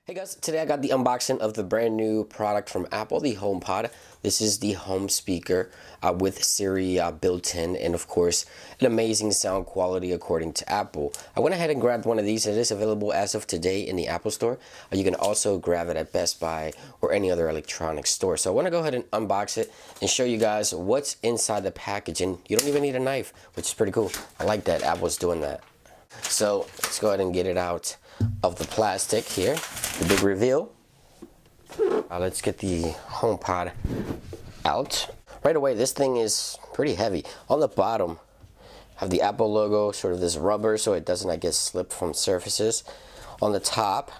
Hey guys, today I got the unboxing of the brand new product from Apple, the HomePod. This is the home speaker with Siri built in, and of course an amazing sound quality according to Apple. I went ahead and grabbed one of these. It is available as of today in the Apple Store. You can also grab it at Best Buy or any other electronics store. So I want to go ahead and unbox it and show you guys what's inside the package, and you don't even need a knife, which is pretty cool. I like that Apple's doing that. So let's go ahead and get it out of the plastic here. The big reveal. Let's get the HomePod out. Right away, this thing is pretty heavy. On the bottom, have the Apple logo, sort of this rubber, so it doesn't, I guess, slip from surfaces. On the top,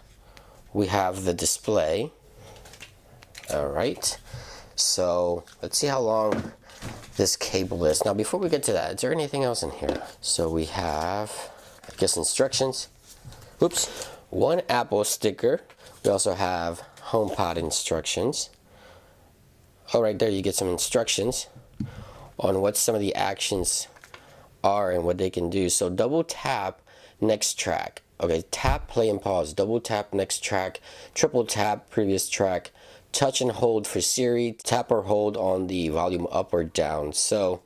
we have the display. All right. So let's see how long this cable is. Now, before we get to that, is there anything else in here? So we have, I guess, instructions. Oops, one Apple sticker. We also have HomePod instructions. Oh, right there you get some instructions on what some of the actions are and what they can do. So double tap next track. Okay, tap, play, and pause. Double tap next track. Triple tap previous track. Touch and hold for Siri. Tap or hold on the volume up or down. So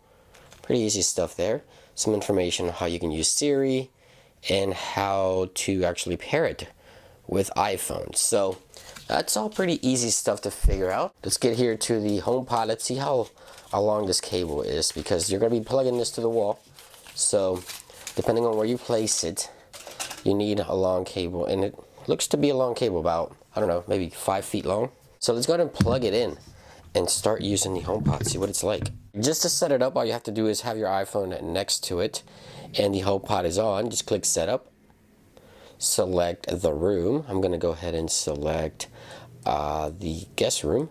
pretty easy stuff there. Some information on how you can use Siri and how to actually pair it with iPhone. So that's all pretty easy stuff to figure out. Let's get here to the HomePod. Let's see how long this cable is, because you're going to be plugging this to the wall. So depending on where you place it, you need a long cable, and it looks to be a long cable, about, I don't know, maybe 5 feet long. So let's go ahead and plug it in and start using the HomePod, see what it's like. Just to set it up, all you have to do is have your iPhone next to it, and the HomePod is on. Just click Setup, select the room. I'm gonna go ahead and select the guest room,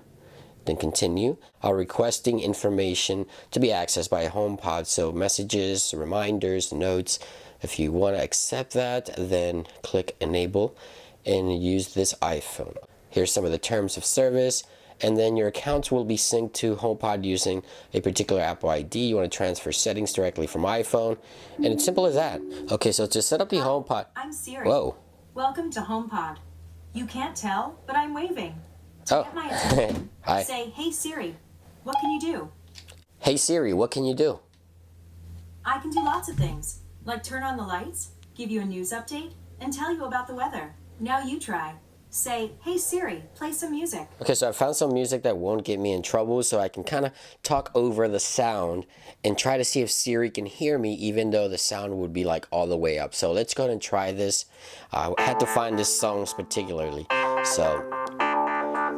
then continue. Requesting information to be accessed by a HomePod, so messages, reminders, notes. If you want to accept that, then click Enable and use this iPhone. Here's some of the terms of service. And then your accounts will be synced to HomePod using a particular Apple ID. You want to transfer settings directly from iPhone, and it's simple as that. Okay, so to set up the HomePod. I'm Siri. Whoa. Welcome to HomePod. You can't tell, but I'm waving. To get my attention, Hi. say, "Hey Siri, what can you do?" Hey Siri, what can you do? I can do lots of things, like turn on the lights, give you a news update, and tell you about the weather. Now you try. Say, "Hey Siri, play some music." Okay, so I found some music that won't get me in trouble, so I can kind of talk over the sound and try to see if Siri can hear me, even though the sound would be like all the way up. So let's go ahead and try this. I had to find this song particularly. So,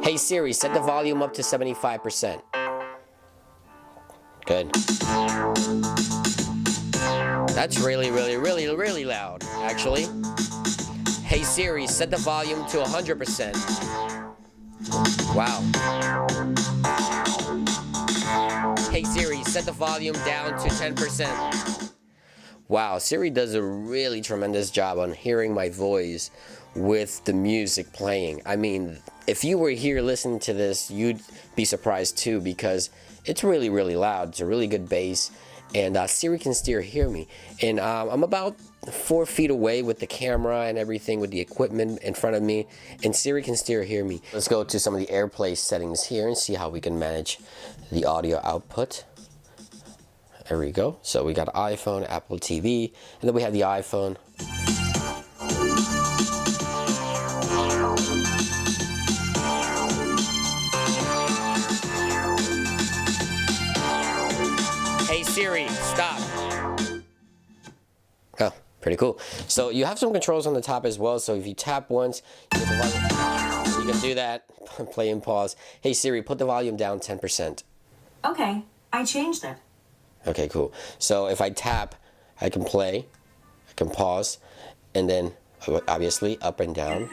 hey Siri, set the volume up to 75%. Good. That's really, really, really, really loud, actually. Hey Siri, set the volume to 100%. Wow. Hey Siri, set the volume down to 10%. Wow, Siri does a really tremendous job on hearing my voice with the music playing. I mean, if you were here listening to this, you'd be surprised too, because it's really, really loud. It's a really good bass, and Siri can still hear me. And I'm about 4 feet away with the camera and everything, with the equipment in front of me, and Siri can still hear me. Let's go to some of the AirPlay settings here and see how we can manage the audio output. There we go. So we got iPhone, Apple TV, and then we have the iPhone. Hey Siri, stop. Oh, pretty cool. So you have some controls on the top as well. So if you tap once, you can do that. Play and pause. Hey Siri, put the volume down 10%. Okay, I changed it. Okay, cool. So if I tap, I can play, I can pause, and then obviously up and down.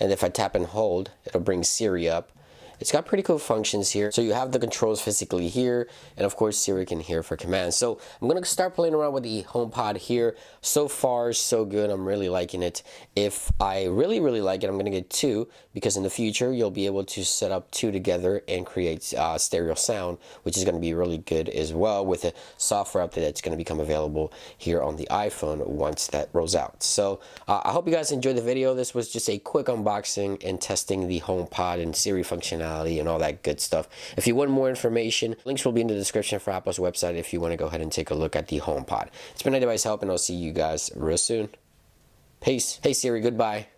And if I tap and hold, it'll bring Siri up. it's got pretty cool functions here. So you have the controls physically here, and of course Siri can hear for commands. So I'm gonna start playing around with the HomePod here. So far, so good. I'm really liking it. If I really like it, I'm gonna get two, because in the future you'll be able to set up two together and create stereo sound, which is gonna be really good as well, with a software update that's gonna become available here on the iPhone once that rolls out. So I hope you guys enjoyed the video. This was just a quick unboxing and testing the HomePod and Siri functionality and all that good stuff. If you want more information, links will be in the description for Apple's website if you want to go ahead and take a look at the HomePod. It's been a device help, and I'll see you guys real soon. Peace. Hey Siri, goodbye.